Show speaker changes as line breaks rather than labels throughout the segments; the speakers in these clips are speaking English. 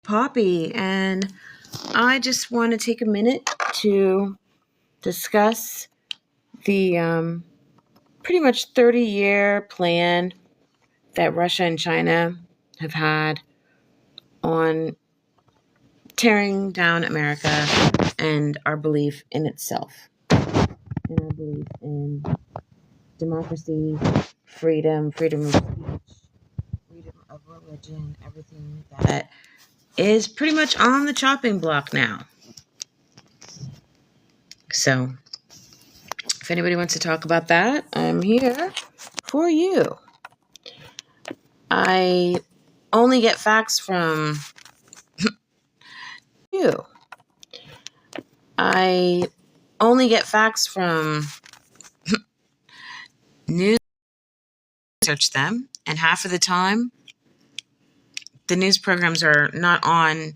Poppy, and I just want to take a minute to discuss the pretty much 30-year plan that Russia and China have had on tearing down America and our belief in itself, and our belief in democracy, freedom of speech, freedom of religion, everything that is pretty much on the chopping block now. So, if anybody wants to talk about that, I'm here for you. I only get facts from you. I only get facts from news. Research them, and half of the time, the news programs are not on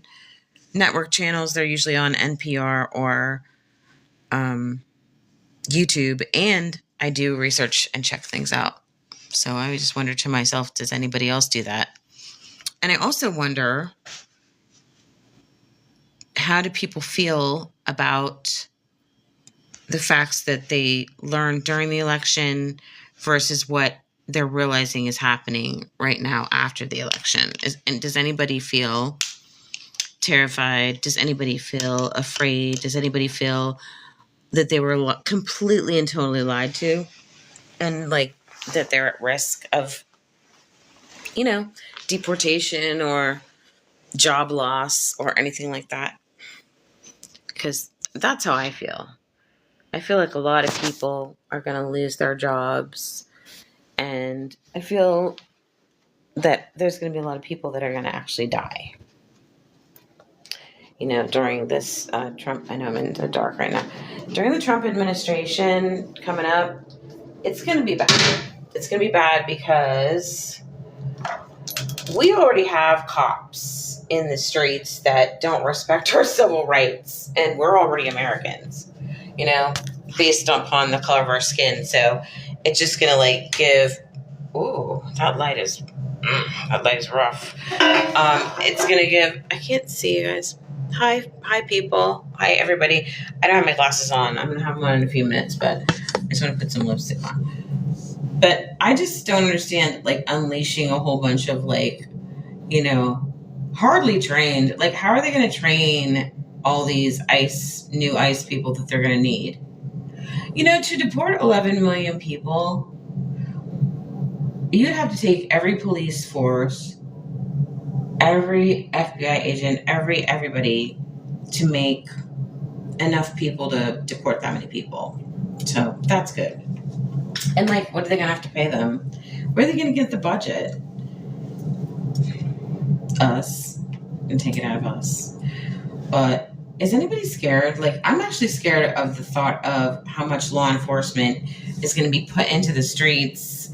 network channels. They're usually on NPR or YouTube, and I do research and check things out. So I just wonder to myself, does anybody else do that? And I also wonder, how do people feel about the facts that they learned during the election versus what they're realizing is happening right now after the election? And does anybody feel terrified? Does anybody feel afraid? Does anybody feel that they were completely and totally lied to, and like that they're at risk of, deportation or job loss or anything like that? Because that's how I feel. I feel like a lot of people are going to lose their jobs, and I feel that there's going to be a lot of people that are going to actually die. During this Trump, I know I'm in the dark right now. During the Trump administration coming up, it's going to be bad. It's going to be bad because we already have cops in the streets that don't respect our civil rights, and we're already Americans, based upon the color of our skin. So it's just going to give, ooh, that light is rough. It's going to give, I can't see you guys. Hi people. Hi everybody. I don't have my glasses on. I'm going to have them on in a few minutes, but I just want to put some lipstick on. But I just don't understand, unleashing a whole bunch of, hardly trained. How are they going to train all these new ICE people that they're going to need? To deport 11 million people, you'd have to take every police force, every FBI agent, everybody to make enough people to deport that many people. So that's good. And what are they going to have to pay them? Where are they going to get the budget? Us. And take it out of us. But is anybody scared? I'm actually scared of the thought of how much law enforcement is going to be put into the streets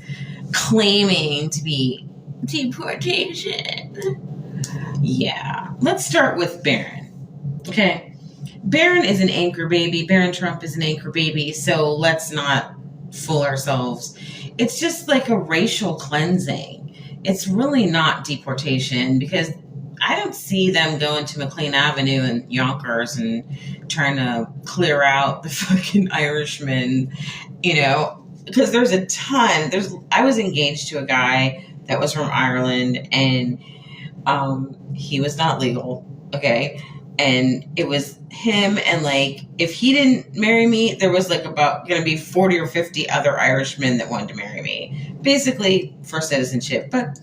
claiming to be deportation. Yeah. Let's start with Barron. Okay. Barron is an anchor baby. Barron Trump is an anchor baby. So let's not fool ourselves. It's just a racial cleansing. It's really not deportation, because I don't see them going to McLean Avenue and Yonkers and trying to clear out the fucking Irishmen, because there's a ton. I was engaged to a guy that was from Ireland, and he was not legal. Okay. And it was him, and if he didn't marry me, there was about going to be 40 or 50 other Irishmen that wanted to marry me, basically for citizenship. But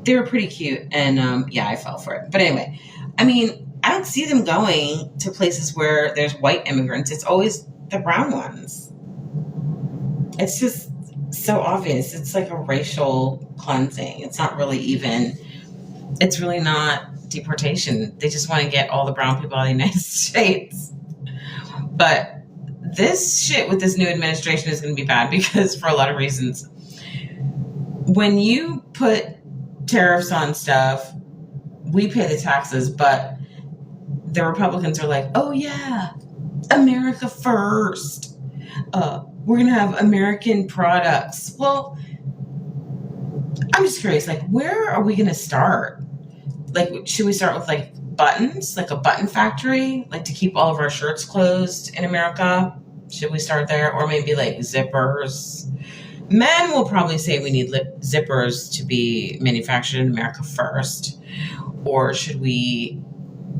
they were pretty cute, and I fell for it. But anyway, I don't see them going to places where there's white immigrants. It's always the brown ones. It's just so obvious. It's a racial cleansing. It's not really it's really not deportation. They just want to get all the brown people out of the United States. But this shit with this new administration is going to be bad, because for a lot of reasons. When you put tariffs on stuff, we pay the taxes, but the Republicans are oh yeah, America first. We're going to have American products. Well, I'm just curious, where are we going to start? Like, should we start with like buttons, like a button factory, like to keep all of our shirts closed in America? Should we start there? Or maybe like zippers? Men will probably say we need zippers to be manufactured in America first. Or should we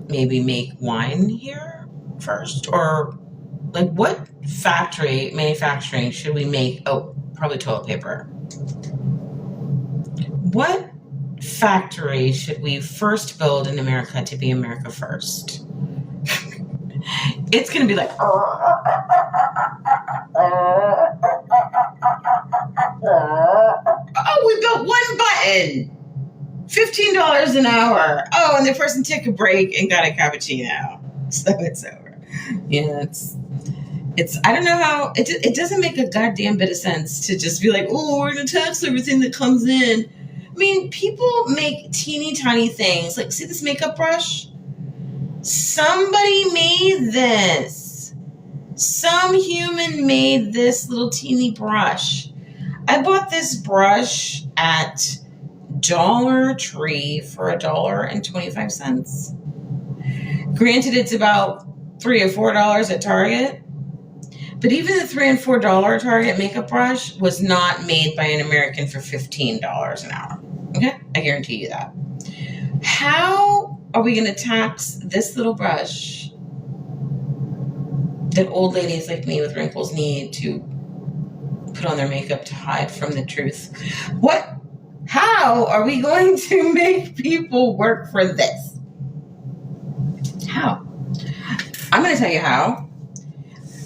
maybe make wine here first? Or like what factory manufacturing should we make? Oh, probably toilet paper. What factory should we first build in America to be America first? It's going to be like, oh, we built one button. $15 an hour. Oh, and the person took a break and got a cappuccino. So it's over. Yeah, it's I don't know how, it doesn't make a goddamn bit of sense to just be like, oh, we're going to tax everything that comes in. I mean, people make teeny tiny things. Like, see this makeup brush? Somebody made this. Some human made this little teeny brush. I bought this brush at Dollar Tree for $1.25. Granted, it's about $3 or $4 at Target. But even the $3 and $4 Target makeup brush was not made by an American for $15 an hour. Okay? I guarantee you that. How are we going to tax this little brush that old ladies like me with wrinkles need to put on their makeup to hide from the truth? How are we going to make people work for this? How? I'm going to tell you how.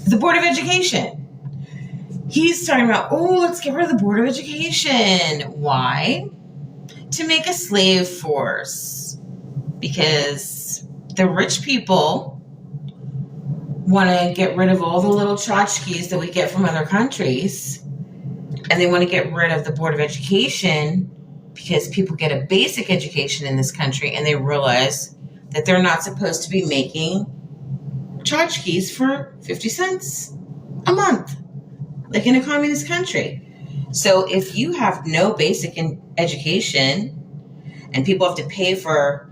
The Board of Education. He's talking about, let's get rid of the Board of Education. Why? To make a slave force. Because the rich people want to get rid of all the little tchotchkes that we get from other countries. And they want to get rid of the Board of Education because people get a basic education in this country and they realize that they're not supposed to be making tchotchkes for 50 cents a month, like in a communist country. So if you have no basic education and people have to pay for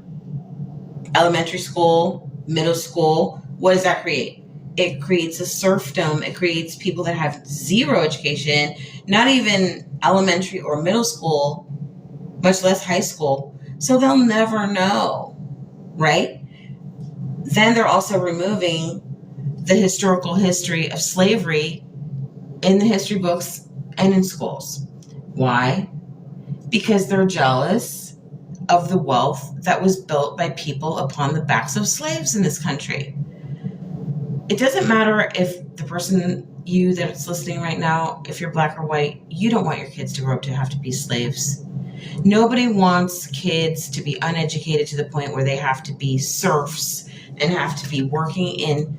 elementary school, middle school, what does that create? It creates a serfdom. It creates people that have zero education, not even elementary or middle school, much less high school. So they'll never know, right? Then they're also removing the historical history of slavery in the history books and in schools. Why? Because they're jealous of the wealth that was built by people upon the backs of slaves in this country. It doesn't matter if the person, you that's listening right now, if you're black or white, you don't want your kids to grow up to have to be slaves. Nobody wants kids to be uneducated to the point where they have to be serfs and have to be working in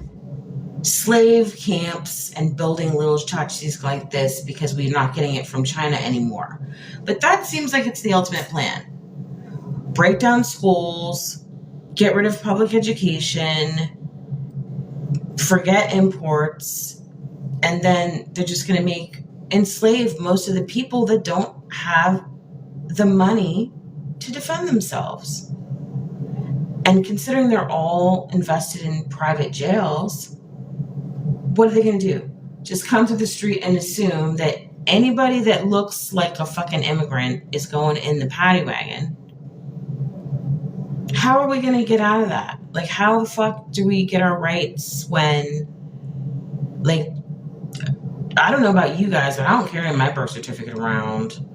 slave camps and building little tchotchkes like this because we're not getting it from China anymore. But that seems like it's the ultimate plan. Break down schools, get rid of public education, forget imports, and then they're just going to enslave most of the people that don't have the money to defend themselves. And considering they're all invested in private jails, what are they going to do? Just come to the street and assume that anybody that looks like a fucking immigrant is going in the paddy wagon? How are we going to get out of that? Like, how the fuck do we get our rights when, like, I don't know about you guys, but I don't carry my birth certificate around.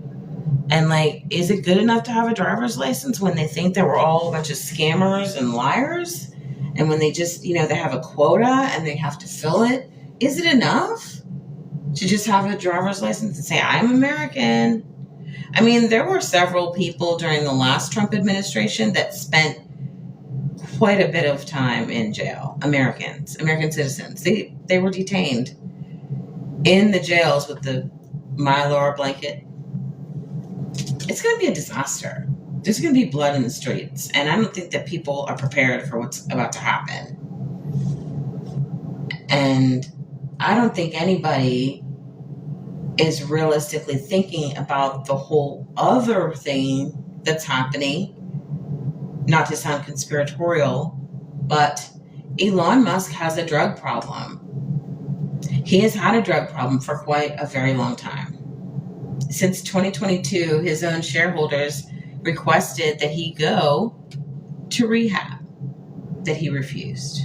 And, like, is it good enough to have a driver's license when they think that we're all a bunch of scammers and liars? And when they just, they have a quota and they have to fill it? Is it enough to just have a driver's license and say, I'm American? I mean, there were several people during the last Trump administration that spent quite a bit of time in jail. American citizens. They were detained in the jails with the Mylar blanket. It's going to be a disaster. There's going to be blood in the streets. And I don't think that people are prepared for what's about to happen. And I don't think anybody is realistically thinking about the whole other thing that's happening not to sound conspiratorial, but Elon Musk has a drug problem. He has had a drug problem for quite a very long time. Since 2022, his own shareholders requested that he go to rehab, that he refused.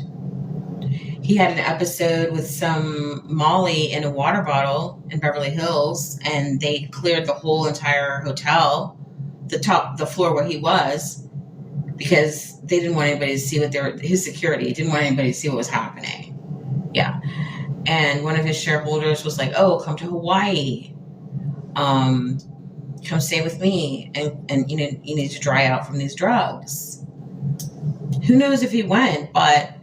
He had an episode with some Molly in a water bottle in Beverly Hills, and they cleared the whole entire hotel, the floor where he was, because they didn't want anybody to see his security didn't want anybody to see what was happening. Yeah. And one of his shareholders was like, oh, come to Hawaii. Come stay with me. And you need to dry out from these drugs. Who knows if he went, but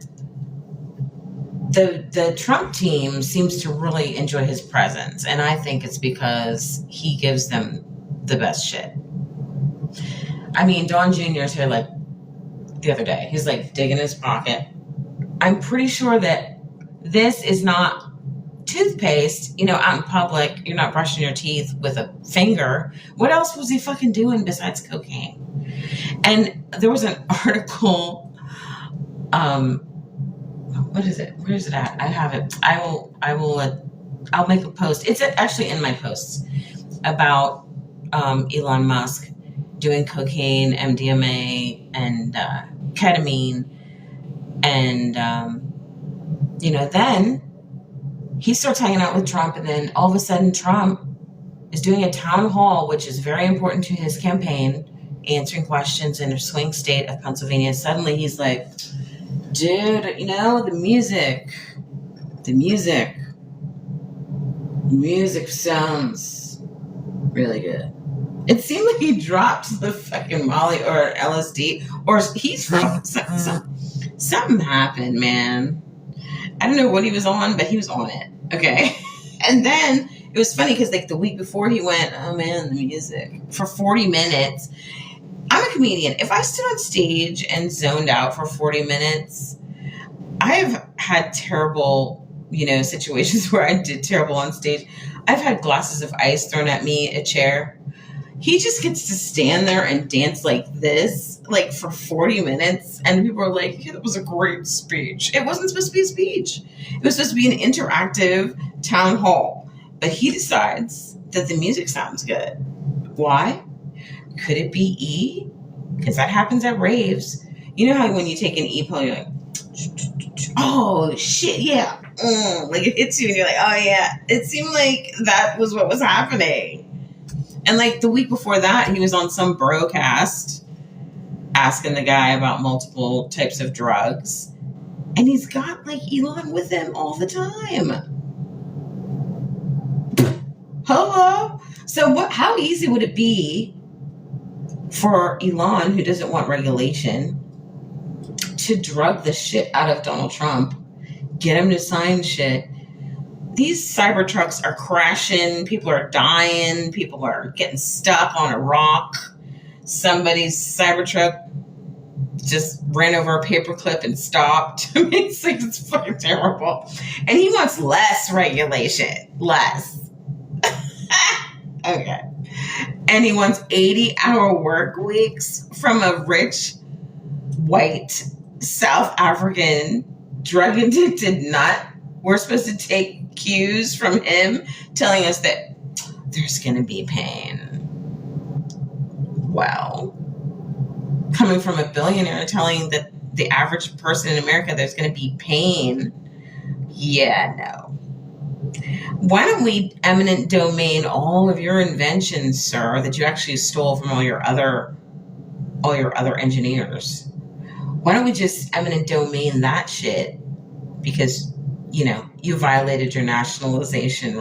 the Trump team seems to really enjoy his presence. And I think it's because he gives them the best shit. I mean, Don Jr.'s here like the other day. He's like digging his pocket. I'm pretty sure that this is not toothpaste, out in public. You're not brushing your teeth with a finger. What else was he fucking doing besides cocaine? And there was an article, what is it? Where is it at? I have it. I'll make a post. It's actually in my posts about Elon Musk doing cocaine, MDMA, and ketamine. And, then he starts hanging out with Trump. And then all of a sudden Trump is doing a town hall, which is very important to his campaign, answering questions in a swing state of Pennsylvania. Suddenly he's like, dude, the music sounds really good. It seemed like he dropped the fucking Molly or LSD, or he's something happened, man. I don't know what he was on, but he was on it. Okay. And then it was funny because like the week before he went, oh man, the music for 40 minutes. I'm a comedian. If I stood on stage and zoned out for 40 minutes, I've had terrible, situations where I did terrible on stage. I've had glasses of ice thrown at me, a chair. He just gets to stand there and dance like this, like for 40 minutes. And people are like, yeah, that was a great speech. It wasn't supposed to be a speech. It was supposed to be an interactive town hall. But he decides that the music sounds good. Why? Could it be E? Because that happens at raves. You know how when you take an E pill, you're like, oh, shit, yeah. Like it hits you and you're like, oh, yeah. It seemed like that was what was happening. And like the week before that, he was on some broadcast asking the guy about multiple types of drugs. And he's got like Elon with him all the time. Hello? So how easy would it be for Elon, who doesn't want regulation, to drug the shit out of Donald Trump, get him to sign shit? These cyber trucks are crashing. People are dying. People are getting stuck on a rock. Somebody's cyber truck just ran over a paperclip and stopped. I mean, it's fucking terrible. And he wants less regulation. Less. Okay. And he wants 80-hour work weeks from a rich, white, South African, drug-addicted nut. We're supposed to take cues from him telling us that there's going to be pain. Well, coming from a billionaire telling that the average person in America there's going to be pain. Yeah, no. Why don't we eminent domain all of your inventions, sir, that you actually stole from all your other engineers? Why don't we just eminent domain that shit? Because you violated your nationalization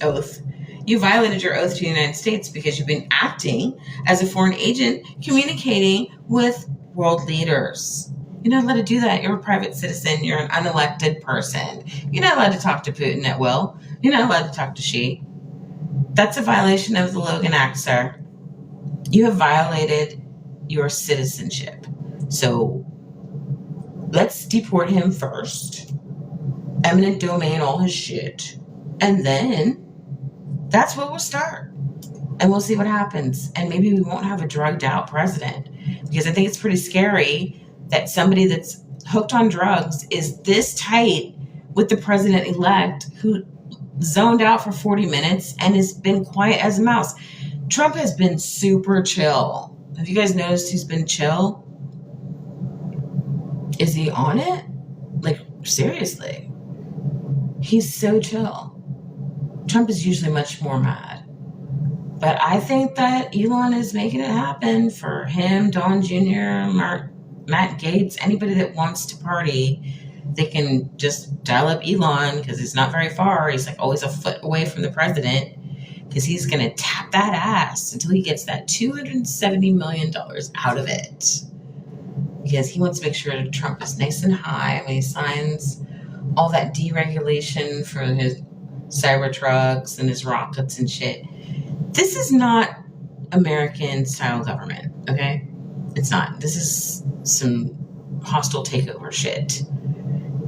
oath. You violated your oath to the United States because you've been acting as a foreign agent, communicating with world leaders. You're not allowed to do that. You're a private citizen. You're an unelected person. You're not allowed to talk to Putin at will. You're not allowed to talk to Xi. That's a violation of the Logan Act, sir. You have violated your citizenship. So let's deport him first. Eminent domain all his shit. And then that's where we'll start. And we'll see what happens. And maybe we won't have a drugged out president. because I think it's pretty scary that somebody that's hooked on drugs is this tight with the president-elect who zoned out for 40 minutes and has been quiet as a mouse. Trump has been super chill. Have you guys noticed he's been chill? Is he on it? Like, seriously. He's so chill. Trump is usually much more mad. But I think that Elon is making it happen for him, Don Jr., Matt Gaetz, anybody that wants to party. They can just dial up Elon because he's not very far. He's like always a foot away from the president because he's going to tap that ass until he gets that $270 million out of it. Because he wants to make sure that Trump is nice and high when he signs all that deregulation for his Cybertrucks and his rockets and shit. This is not American-style government, okay? It's not. This is some hostile takeover shit.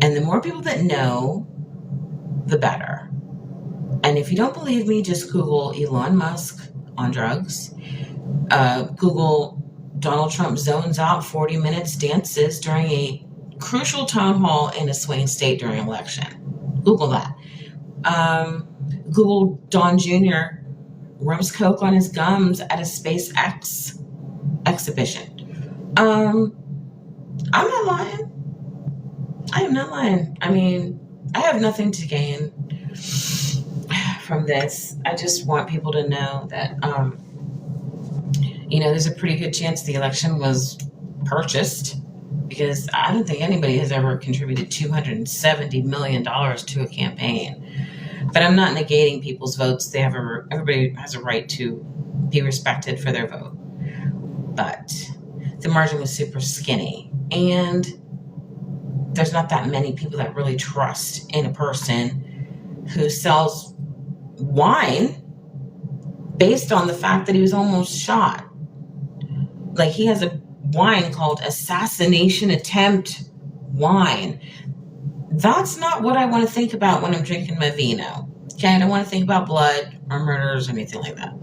And the more people that know, the better. And if you don't believe me, just Google Elon Musk on drugs. Google Donald Trump zones out 40 minutes dances during a crucial town hall in a swing state during an election. Google that. Google Don Jr. rubs coke on his gums at a SpaceX exhibition. I'm not lying. I am not lying. I mean, I have nothing to gain from this. I just want people to know that, there's a pretty good chance the election was purchased, because I don't think anybody has ever contributed $270 million to a campaign. But I'm not negating people's votes. Everybody has a right to be respected for their vote. But the margin was super skinny. And there's not that many people that really trust in a person who sells wine based on the fact that he was almost shot. Like, he has a wine called Assassination Attempt wine. That's not what I want to think about when I'm drinking my vino. Okay, I don't want to think about blood or murders or anything like that.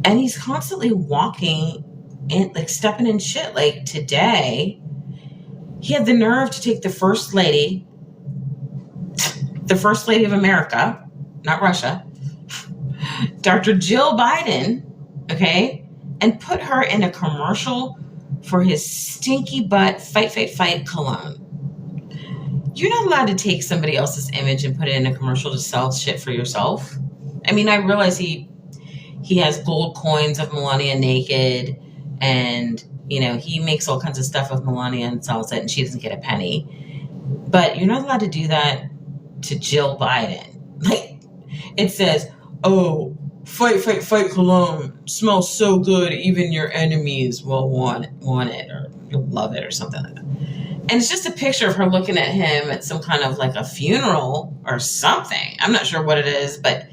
And he's constantly walking and like stepping in shit. Like today, he had the nerve to take the first lady of America, not Russia, Dr. Jill Biden, okay, and put her in a commercial for his stinky butt fight cologne. You're not allowed to take somebody else's image and put it in a commercial to sell shit for yourself. I mean, I realize he has gold coins of Melania naked, and, he makes all kinds of stuff of Melania and sells it, and she doesn't get a penny. But you're not allowed to do that to Jill Biden. Like, it says, oh, fight cologne smells so good, even your enemies will want it, or you'll love it, or something like that. And it's just a picture of her looking at him at some kind of like a funeral or something. I'm not sure what it is, but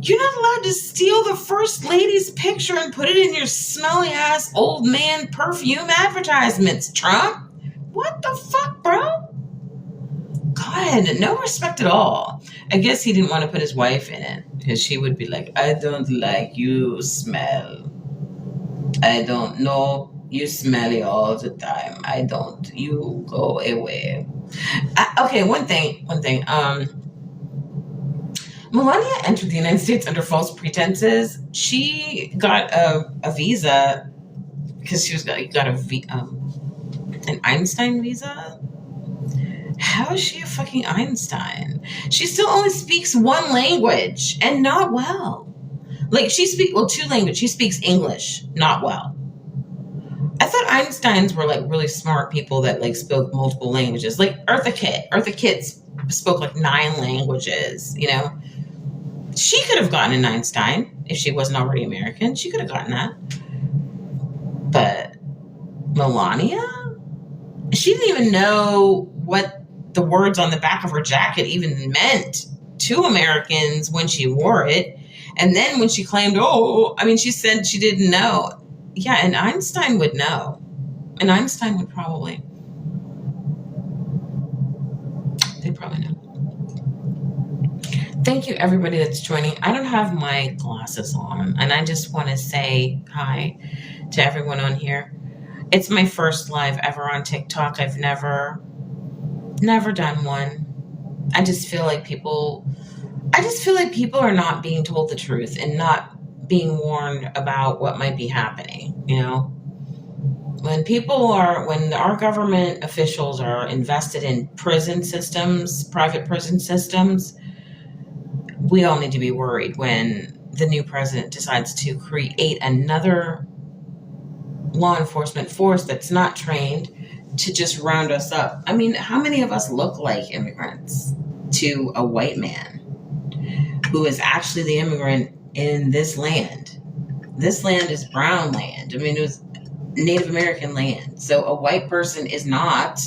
you're not allowed to steal the first lady's picture and put it in your smelly ass old man perfume advertisements, Trump. What the fuck, bro? God, no respect at all. I guess he didn't want to put his wife in it because she would be like, I don't like you smell. I don't know. You smelly all the time. I don't. You go away. Okay, one thing. Melania entered the United States under false pretenses. She got a visa because she got an Einstein visa. How is she a fucking Einstein? She still only speaks one language, and not well. Like, two languages. She speaks English, not well. I thought Einsteins were like really smart people that like spoke multiple languages. Like Eartha Kitt. Eartha Kitt spoke like 9 languages, She could have gotten an Einstein if she wasn't already American. She could have gotten that. But Melania? She didn't even know what the words on the back of her jacket even meant to Americans when she wore it. And then when she claimed, she said she didn't know. Yeah, and Einstein would know. And Einstein would probably. They'd probably know. Thank you, everybody that's joining. I don't have my glasses on, and I just want to say hi to everyone on here. It's my first live ever on TikTok. I've never done one. I just feel like people are not being told the truth and not being warned about what might be happening, you know? When our government officials are invested in prison systems, private prison systems, we all need to be worried when the new president decides to create another law enforcement force that's not trained to just round us up. I mean, how many of us look like immigrants to a white man who is actually the immigrant in this land? This land is brown land. I mean, it was Native American land. So a white person is not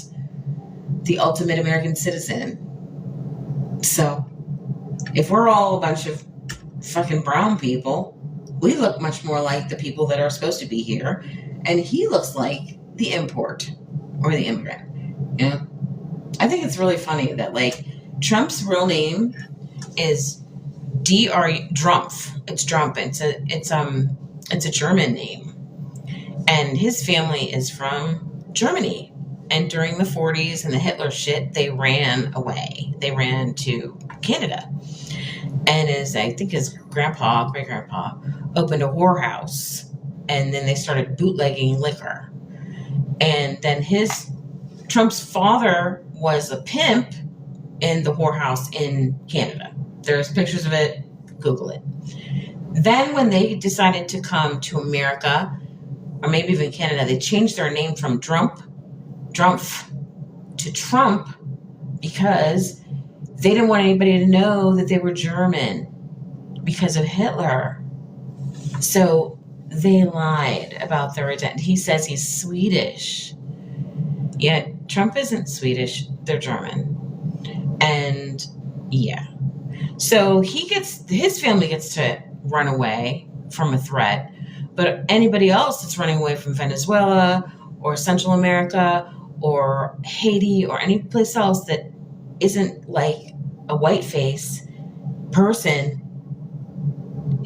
the ultimate American citizen. So if we're all a bunch of fucking brown people, we look much more like the people that are supposed to be here. And he looks like the import or the immigrant. You know? I think it's really funny that, like, Trump's real name is Drumpf. It's Drumpf. It's a German name. And his family is from Germany. And during the 40s and the Hitler shit, they ran away. They ran to Canada. And I think his great-grandpa, opened a whorehouse. And then they started bootlegging liquor. And then Trump's father was a pimp in the whorehouse in Canada. There's pictures of it. Google it. Then when they decided to come to America, or maybe even Canada, they changed their name from Drumpf to Trump because they didn't want anybody to know that they were German because of Hitler. So they lied about their identity. He says he's Swedish. Yet Trump isn't Swedish. They're German. And yeah. So his family gets to run away from a threat. But anybody else that's running away from Venezuela or Central America or Haiti or any place else that isn't like a white face person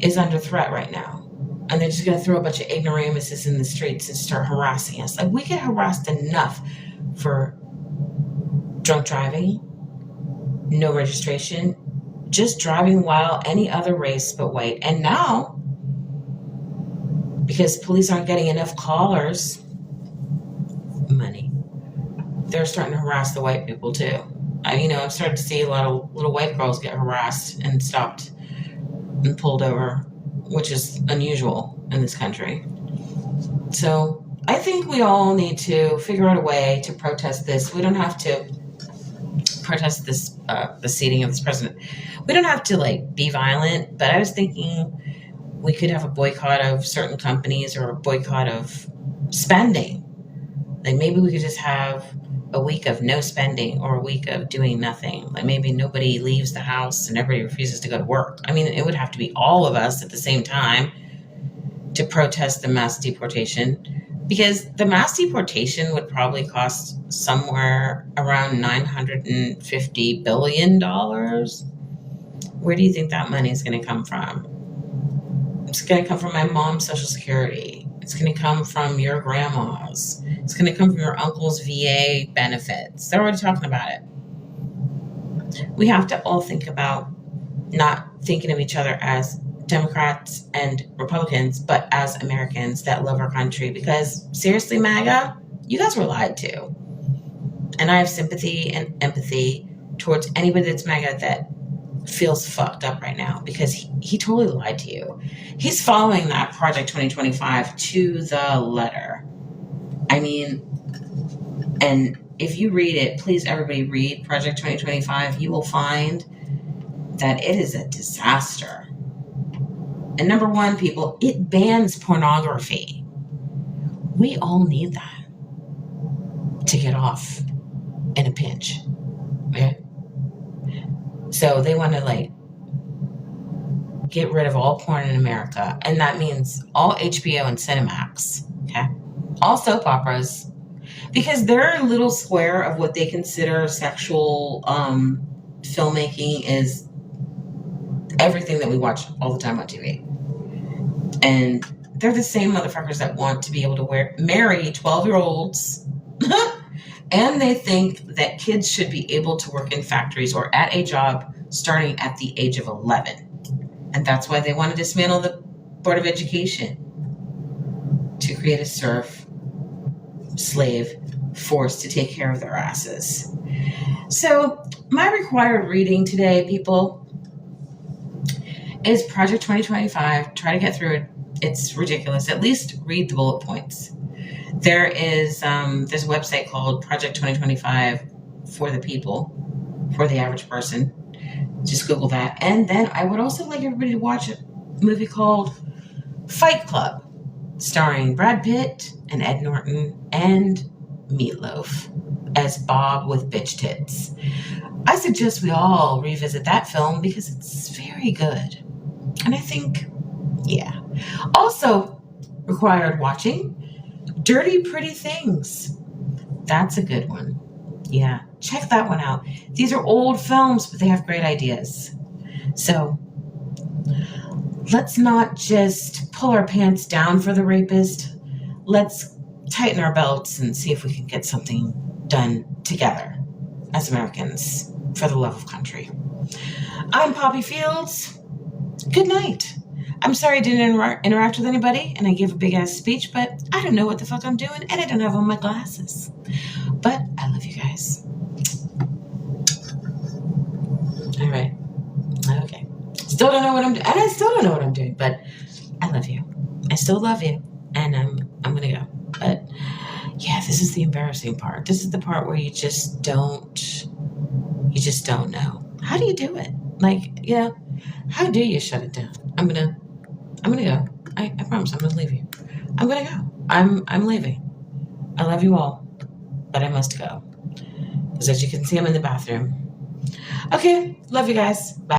is under threat right now. And they're just going to throw a bunch of ignoramuses in the streets and start harassing us. Like, we get harassed enough for drunk driving, no registration, just driving while any other race but white. And now, because police aren't getting enough callers, money, they're starting to harass the white people too. I'm starting to see a lot of little white girls get harassed and stopped and pulled over, which is unusual in this country. So I think we all need to figure out a way to protest this. We don't have to protest this, the seating of this president. We don't have to be violent, but I was thinking we could have a boycott of certain companies or a boycott of spending. Like, maybe we could just have a week of no spending or a week of doing nothing. Like, maybe nobody leaves the house and everybody refuses to go to work. I mean, it would have to be all of us at the same time to protest the mass deportation, because the mass deportation would probably cost somewhere around $950 billion. Where do you think that money is going to come from? It's going to come from my mom's Social Security. It's going to come from your grandma's. It's going to come from your uncle's VA benefits. They're already talking about it. We have to all think about not thinking of each other as Democrats and Republicans, but as Americans that love our country. Because seriously, MAGA, you guys were lied to. And I have sympathy and empathy towards anybody that's MAGA that feels fucked up right now, because he totally lied to you. He's following that Project 2025 to the letter. I mean, and if you read it, please everybody read Project 2025, you will find that it is a disaster. And number one, people, it bans pornography. We all need that to get off in a pinch. Okay? So they want to get rid of all porn in America. And that means all HBO and Cinemax. Okay? All soap operas. Because their little square of what they consider sexual filmmaking is everything that we watch all the time on TV. And They're the same motherfuckers that want to be able to marry 12-year-olds. And they think that kids should be able to work in factories or at a job starting at the age of 11. And that's why they want to dismantle the Board of Education to create a slave force to take care of their asses. So my required reading today, people, is Project 2025. Try to get through it. It's ridiculous. At least read the bullet points. There's a website called Project 2025 for the people, for the average person. Just Google that. And then I would also like everybody to watch a movie called Fight Club, starring Brad Pitt and Ed Norton and Meatloaf as Bob with bitch tits. I suggest we all revisit that film because it's very good. And I think, yeah. Also required watching Dirty Pretty Things. That's a good one. Yeah, check that one out. These are old films, but they have great ideas. So let's not just pull our pants down for the rapist. Let's tighten our belts and see if we can get something done together as Americans for the love of country. I'm Poppy Fields. Good night. I'm sorry I didn't interact with anybody and I gave a big ass speech, but I don't know what the fuck I'm doing and I don't have on my glasses. But I love you guys. All right. Okay. Still don't know what I'm doing. And I still don't know what I'm doing, but I love you. I still love you. And I'm going to go. But yeah, this is the embarrassing part. This is the part where you just don't know. How do you do it? Like, you know, how do you shut it down? I'm gonna go. I promise I'm gonna leave you. I'm gonna go. I'm leaving. I love you all, but I must go. Because as you can see, I'm in the bathroom. Okay, love you guys. Bye.